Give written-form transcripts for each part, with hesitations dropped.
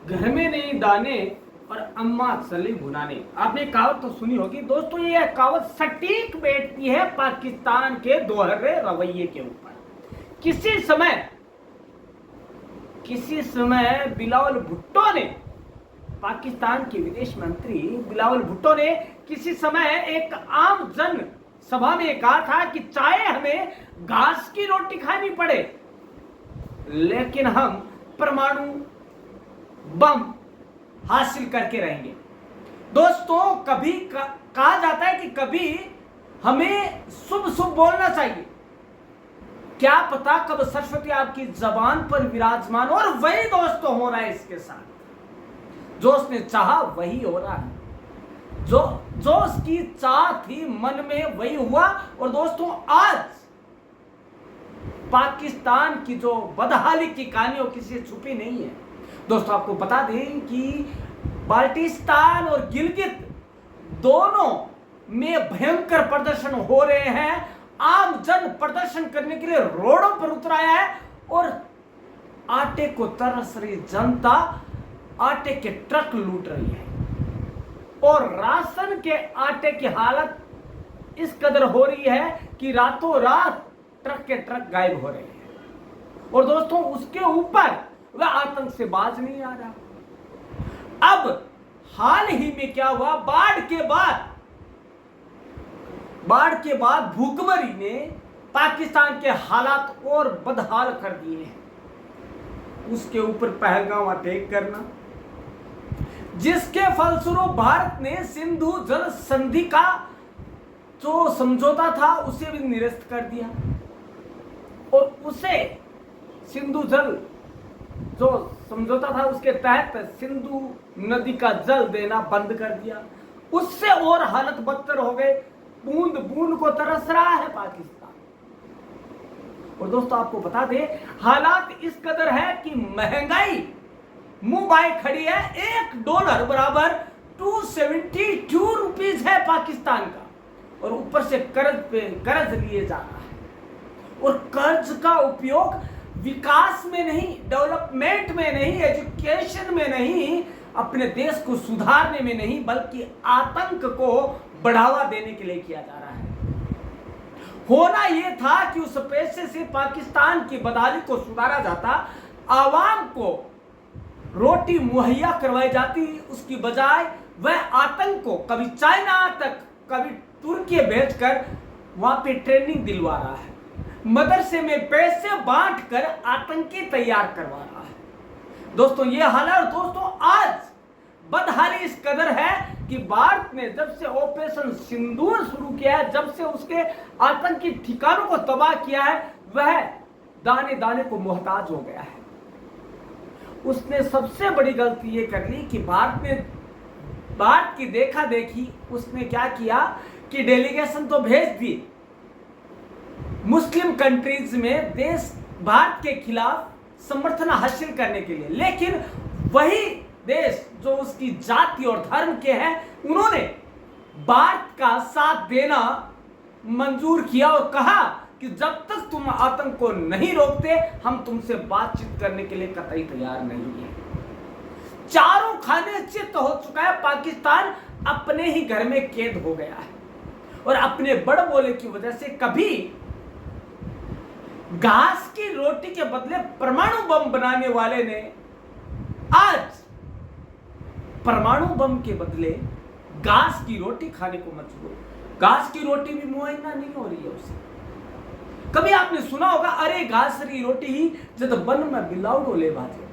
घर में नहीं दाने और अम्मा चली भुनाने। आपने कहावत तो सुनी होगी दोस्तों। ये कहावत सटीक बैठती है पाकिस्तान के दोहरे रवैये के ऊपर। किसी समय बिलावल भुट्टो ने, पाकिस्तान के विदेश मंत्री बिलावल भुट्टो ने किसी समय एक आम जन सभा में कहा था कि चाहे हमें घास की रोटी खानी पड़े लेकिन हम परमाणु बम हासिल करके रहेंगे। दोस्तों, कभी कहा जाता है कि कभी हमें शुभ शुभ बोलना चाहिए। क्या पता कब सरस्वती आपकी जबान पर विराजमान, और वही दोस्तों हो रहा है इसके साथ। जो उसने चाहा वही हो रहा है, जो उसकी चाह थी मन में वही हुआ। और दोस्तों, आज पाकिस्तान की जो बदहाली की कहानी वो किसी से छुपी नहीं है। दोस्तों, आपको बता दें कि बाल्टिस्तान और गिलगित दोनों में भयंकर प्रदर्शन हो रहे हैं। आम जन प्रदर्शन करने के लिए रोडों पर उतर आया है और आटे को तरस रही जनता आटे के ट्रक लूट रही है। और राशन के आटे की हालत इस कदर हो रही है कि रातों रात ट्रक के ट्रक गायब हो रहे हैं। और दोस्तों, उसके ऊपर वह आतंक से बाज नहीं आ रहा। अब हाल ही में क्या हुआ, बाढ़ के बाद भूखमरी ने पाकिस्तान के हालात और बदहाल कर दिए हैं। उसके ऊपर पहलगाम अटैक करना, जिसके फलस्वरूप भारत ने सिंधु जल संधि का जो समझौता था उसे भी निरस्त कर दिया और उसे सिंधु जल जो समझौता था उसके तहत सिंधु नदी का जल देना बंद कर दिया। उससे और हालत बदतर हो गए। बूंद बूंद को तरस रहा है पाकिस्तान। और दोस्तों, आपको बता दें, हालात इस कदर है कि महंगाई मुंह बाय खड़ी है। $1 बराबर 272 रुपीज है पाकिस्तान का, और ऊपर से कर्ज लिए जा रहा है। और कर्ज का उपयोग विकास में नहीं, डेवलपमेंट में नहीं, एजुकेशन में नहीं, अपने देश को सुधारने में नहीं, बल्कि आतंक को बढ़ावा देने के लिए किया जा रहा है। होना यह था कि उस पैसे से पाकिस्तान की बदहाली को सुधारा जाता, आवाम को रोटी मुहैया करवाई जाती। उसकी बजाय वह आतंक को कभी चाइना तक, कभी तुर्की भेजकर वहां पे ट्रेनिंग दिलवा रहा है, मदरसे में पैसे बांटकर आतंकी तैयार करवा रहा है। दोस्तों, ये हालात दोस्तों आज बदहाली इस कदर है कि भारत ने जब से ऑपरेशन सिंदूर शुरू किया है, जब से उसके आतंकी ठिकानों को तबाह किया है, वह दाने दाने को मोहताज हो गया है। उसने सबसे बड़ी गलती ये कर ली कि भारत की देखा देखी उसने क्या किया कि डेलीगेशन तो भेज दी मुस्लिम कंट्रीज में देश भारत के खिलाफ समर्थन हासिल करने के लिए, लेकिन वही देश जो उसकी जाति और धर्म के हैं उन्होंने भारत का साथ देना मंजूर किया और कहा कि जब तक तुम आतंक को नहीं रोकते हम तुमसे बातचीत करने के लिए कतई तैयार नहीं है। चारों खाने चित हो चुका है। पाकिस्तान अपने ही घर में कैद हो गया है और अपने बड़बोले की वजह से कभी घास की रोटी के बदले परमाणु बम बनाने वाले ने आज परमाणु बम के बदले घास की रोटी खाने को मजबूर। घास की रोटी भी मुआयना नहीं हो रही है उसे। कभी आपने सुना होगा, अरे घास की रोटी ही जब बन में बिलावड़ो ले बाजे।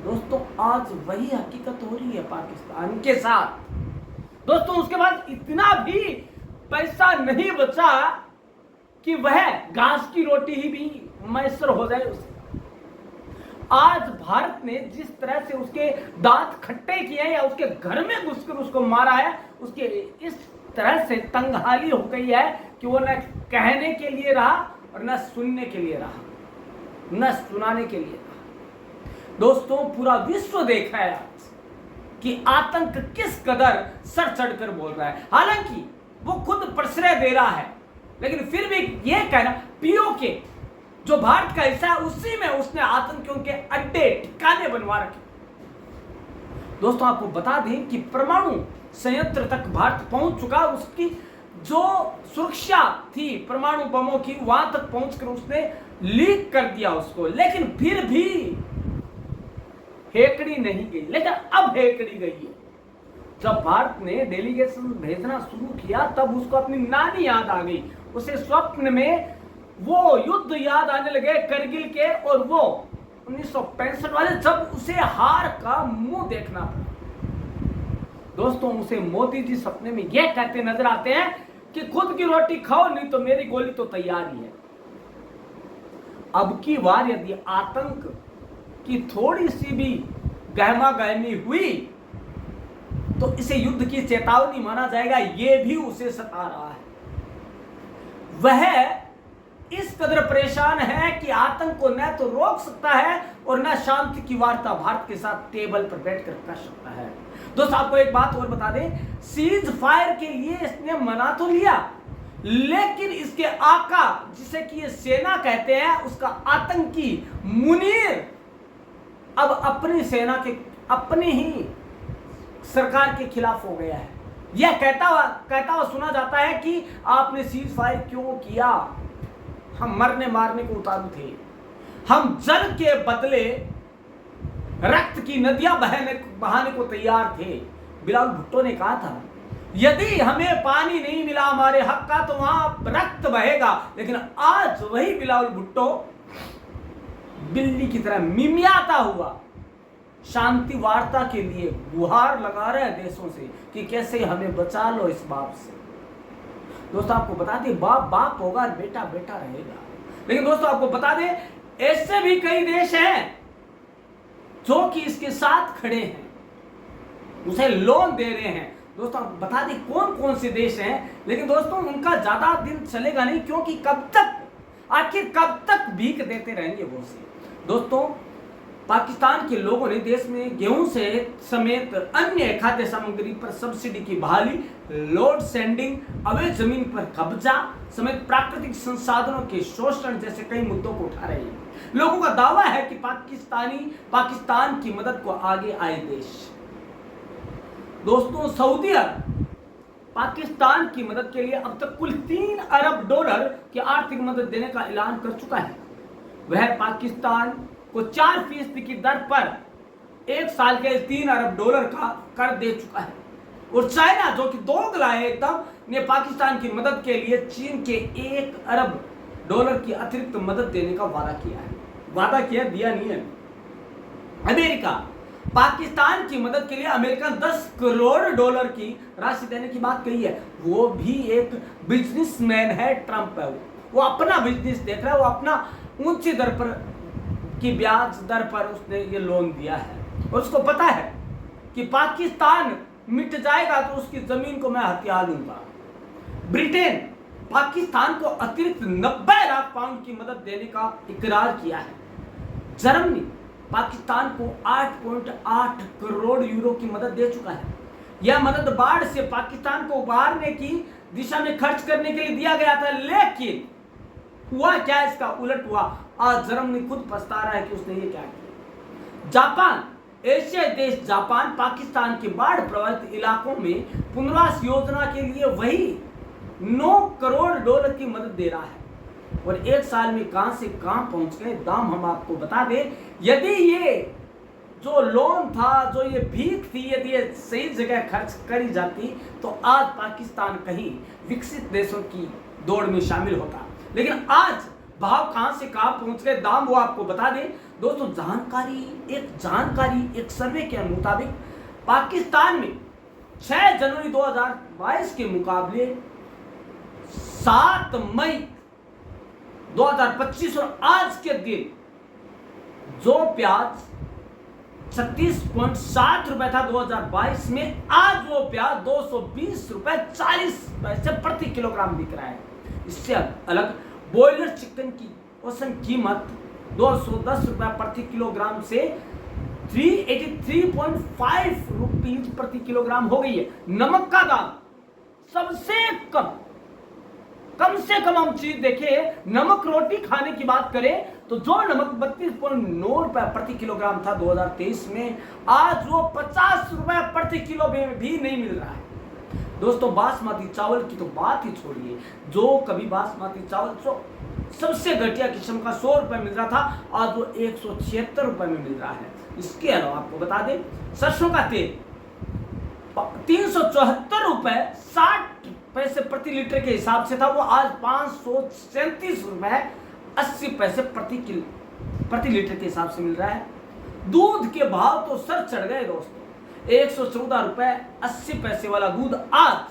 दोस्तों, आज वही हकीकत हो रही है पाकिस्तान के साथ। दोस्तों, उसके बाद इतना भी पैसा नहीं बचा कि वह घास की रोटी ही भी मैसर हो जाए उसे। आज भारत ने जिस तरह से उसके दांत खट्टे किए या उसके घर में घुसकर उसको मारा है, उसके इस तरह से तंगहाली हो गई है कि वो न कहने के लिए रहा और न सुनने के लिए रहा, न सुनाने के लिए रहा। दोस्तों, पूरा विश्व देखा है आज कि आतंक किस कदर सर चढ़कर बोल रहा है। हालांकि वो खुद प्रश्रय दे रहा है, लेकिन फिर भी यह कहना पीओके जो भारत का हिस्सा है उसी में उसने आतंकियों के अड्डे ठिकाने बनवा रखे। दोस्तों आपको बता दें कि परमाणु संयंत्र तक भारत पहुंच चुका। उसकी जो सुरक्षा थी परमाणु बमों की, वहां तक पहुंचकर उसने लीक कर दिया उसको, लेकिन फिर भी हेकड़ी नहीं गई। लेकिन अब हेकड़ी गई है। जब भारत ने डेलीगेशन भेजना शुरू किया तब उसको अपनी नानी याद आ गई। उसे स्वप्न में वो युद्ध याद आने लगे करगिल के, और वो 1965 वाले, जब उसे हार का मुंह देखना पड़ा। दोस्तों उसे मोदी जी सपने में यह कहते नजर आते हैं कि खुद की रोटी खाओ, नहीं तो मेरी गोली तो तैयार ही है। अब की बार यदि आतंक की थोड़ी सी भी गहमा गहमी हुई तो इसे युद्ध की चेतावनी माना जाएगा। यह भी उसे सता रहा है। वह इस कदर परेशान है कि आतंक को न तो रोक सकता है और न शांति की वार्ता भारत के साथ टेबल पर बैठकर कर सकता है। दोस्तों आपको एक बात और बता दें, सीज फायर के लिए इसने मना तो लिया, लेकिन इसके आका जिसे कि ये सेना कहते हैं, उसका आतंकी मुनीर अब अपनी सेना के, अपनी ही सरकार के खिलाफ हो गया है। यह कहता हुआ सुना जाता है कि आपने सीज फायर क्यों किया, हम मरने मारने को उतारू थे, हम जल के बदले रक्त की नदियां बहाने को तैयार थे। बिलावल भुट्टो ने कहा था यदि हमें पानी नहीं मिला हमारे हक का तो वहां रक्त बहेगा। लेकिन आज वही बिलावल भुट्टो बिल्ली की तरह मिमियाता हुआ शांति वार्ता के लिए गुहार लगा रहे हैं देशों से कि कैसे हमें बचा लो इस बाप से। दोस्तों आपको बता दें, बाप बाप होगा, बेटा बेटा रहेगा। लेकिन दोस्तों आपको बता दें, ऐसे भी कई देश हैं जो कि इसके साथ खड़े हैं, उसे लोन दे रहे हैं। दोस्तों आपको बता दें कौन कौन से देश हैं, लेकिन दोस्तों उनका ज्यादा दिन चलेगा नहीं, क्योंकि आखिर कब तक भीख देते रहेंगे वो से। दोस्तों पाकिस्तान के लोगों ने देश में गेहूं से समेत अन्य खाद्य सामग्री पर सब्सिडी की बहाली, लोड शेडिंग, अवैध जमीन पर कब्जा समेत प्राकृतिक संसाधनों के शोषण जैसे कई मुद्दों को उठा रहे हैं। लोगों का दावा है कि पाकिस्तान की मदद को आगे आए देश। दोस्तों सऊदी अरब पाकिस्तान की मदद के लिए अब तक कुल $3 अरब की आर्थिक मदद देने का ऐलान कर चुका है। वह पाकिस्तान को 4% की दर पर 1 साल के $3 अरब का कर दे चुका है। और चाइना जो कि दोगला है एकदम, ने पाकिस्तान की मदद के लिए चीन के $1 अरब की अतिरिक्त मदद देने का वादा किया है। वादा किया, दिया नहीं है। अमेरिका पाकिस्तान की मदद के लिए अमेरिका $10 करोड़ की राशि देने की बात कही है। वो भी एक बिजनेसमैन है, ट्रंप है, वो अपना बिजनेस देख रहा है, वो अपना ऊंची दर पर की ब्याज दर पर उसने ये लोन दिया है। और उसको पता है कि पाकिस्तान मिट जाएगा तो उसकी जमीन को मैं हथिया लूंगा। ब्रिटेन पाकिस्तान को अतिरिक्त 90 लाख पाउंड की मदद देने का इकरार किया है। जर्मनी पाकिस्तान को 8.8 करोड़ यूरो की मदद दे चुका है। यह मदद बाढ़ से पाकिस्तान को उबारने की दिशा में खर्च करने के लिए दिया गया था, लेकिन हुआ क्या, इसका उलट हुआ। आज जर्मनी खुद पछता रहा है कि उसने ये क्या किया। जापान, एशियाई देश जापान पाकिस्तान के बाढ़ प्रभावित इलाकों में पुनर्वास योजना के लिए वही $9 करोड़ की मदद दे रहा है। और 1 साल में कहां से कहां पहुंच गए दाम हम आपको बता दें। यदि ये जो लोन था, जो ये भीख थी, यदि ये सही जगह खर्च करी जाती तो आज पाकिस्तान कहीं विकसित देशों की दौड़ में शामिल होता। लेकिन आज भाव कहां से कहां पहुंच गए, दाम वो आपको बता दें। दोस्तों जानकारी एक सर्वे के मुताबिक पाकिस्तान में 6 जनवरी 2022 के मुकाबले 7 मई 2025 और आज के दिन जो प्याज 36.7 रुपए था 2022 में, आज वो प्याज 220 रुपए 40 पैसे प्रति किलोग्राम बिक रहा है। इससे अलग बॉयलर चिकन की औसतन कीमत 210 रुपए प्रति किलोग्राम से 383.5 रुपीज प्रति किलोग्राम हो गई है। नमक का दाम सबसे कम कम से कम हम चीज देखें, नमक रोटी खाने की बात करें तो जो नमक 32.9 रुपए प्रति किलोग्राम था 2023 में, आज वो 50 रुपए प्रति किलो में भी नहीं मिल रहा है। दोस्तों बासमती चावल की तो बात ही छोड़िए, जो कभी बासमती चावल जो सबसे घटिया किस्म का 100 रुपए मिल रहा था, आज वो 176 रुपए में मिल रहा है। इसके अलावा आपको बता दें, सरसों का तेल 374 रुपए 60 पैसे प्रति लीटर के हिसाब से था, वो आज 537 रुपए 80 पैसे प्रति लीटर के हिसाब से मिल रहा है। दूध के भाव तो सर चढ़ गए दोस्तों, 114 रुपए 80 पैसे वाला दूध आज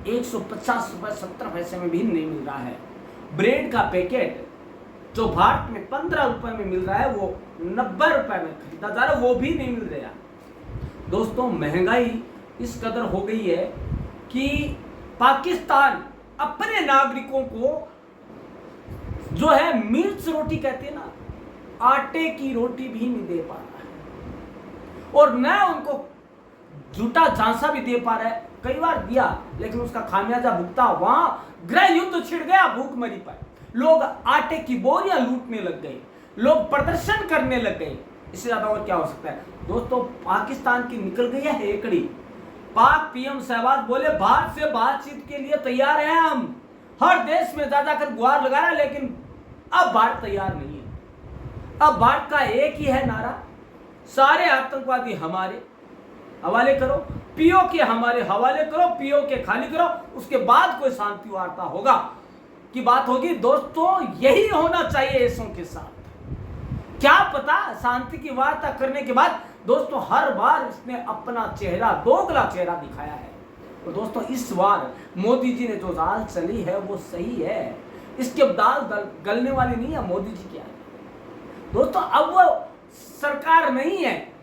150 रुपए 70 पैसे में भी नहीं मिल रहा है। ब्रेड का पैकेट जो भारत में 15 रुपए में मिल रहा है, वो 90 रुपए में खरीदा जा रहा है, वो भी नहीं मिल रहा। दोस्तों महंगाई इस कदर हो गई है कि पाकिस्तान अपने नागरिकों को जो है मिर्च रोटी कहते हैं ना, आटे की रोटी भी नहीं दे पा रहा है, और न उनको झूठा झांसा भी दे पा रहा है। कई बार दिया लेकिन उसका खामियाजा भुगता। वहां गृह युद्ध छिड़ गया भूखमरी पर, लोग आटे की बोरियां लूटने लग गए, लोग प्रदर्शन करने लग गए। इससे ज्यादा और क्या हो सकता है दोस्तों। पाकिस्तान की निकल गई है हेकड़ी। पाक पीएम शहबाज बोले भारत से बातचीत के लिए तैयार हैं हम, हर देश में जा जाकर गुहार लगा रहा है, लेकिन अब भारत तैयार नहीं है। अब भारत का एक ही है नारा, सारे आतंकवादी हमारे हवाले करो, पीओ के हमारे हवाले करो, पीओ के खाली करो, उसके बाद कोई शांति वार्ता होगा की बात होगी। दोस्तों यही होना चाहिए ऐसों के साथ। क्या पता शांति की वार्ता करने के बाद दोस्तों हर बार इसने अपना चेहरा, दोगला चेहरा दिखाया है। तो दोस्तों इस बार मोदी जी ने जो दाल चली है वो सही है, इसके दाल गलने वाली नहीं है। मोदी जी क्या है दोस्तों, अब वो सरकार नहीं है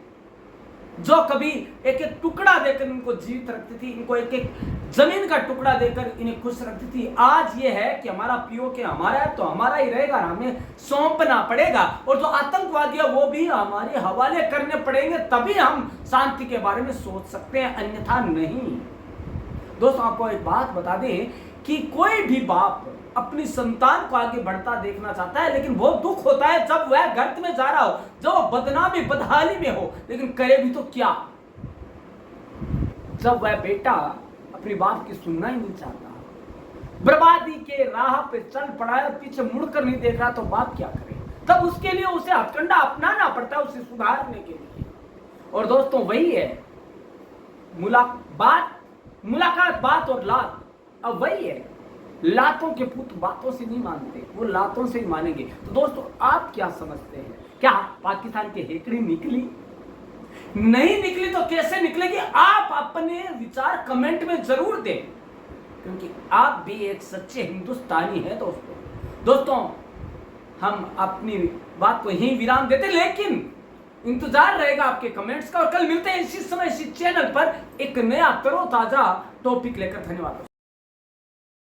जो कभी एक एक टुकड़ा देकर इनको जीवित रखती थी, इनको एक एक जमीन का टुकड़ा देकर इन्हें खुश रखती थी। आज ये है कि हमारा पीओ के हमारा है तो हमारा ही रहेगा, हमें सौंपना पड़ेगा, और जो आतंकवादी है वो भी हमारे हवाले करने पड़ेंगे, तभी हम शांति के बारे में सोच सकते हैं, अन्यथा नहीं। दोस्तों आपको एक बात बता दें कि कोई भी बाप अपनी संतान को आगे बढ़ता देखना चाहता है, लेकिन बहुत दुख होता है जब वह गर्त में जा रहा हो, जब वह बदनामी बदहाली में हो, लेकिन करे भी तो क्या, जब वह बेटा अपनी बात की सुनना ही नहीं चाहता, बर्बादी के राह पे चल पड़ा है, पीछे मुड़कर नहीं देख रहा, तो बाप क्या करे। तब उसके लिए उसे हथकंडा अपनाना पड़ता है, उसे सुधारने के लिए। और दोस्तों वही है मुलाकात बात और लात, अब वही है। लातों के पुत बातों से नहीं मानते, वो लातों से ही मानेंगे। तो दोस्तों आप क्या समझते हैं, क्या पाकिस्तान की हेकड़ी निकली? नहीं निकली तो कैसे निकलेगी? आप अपने विचार कमेंट में जरूर दें, क्योंकि आप भी एक सच्चे हिंदुस्तानी हैं दोस्तों। हम अपनी बात को यहीं विराम देते, लेकिन इंतजार रहेगा आपके कमेंट्स का, और कल मिलते हैं इसी समय इसी चैनल पर एक नया तरोताजा टॉपिक लेकर। धन्यवाद।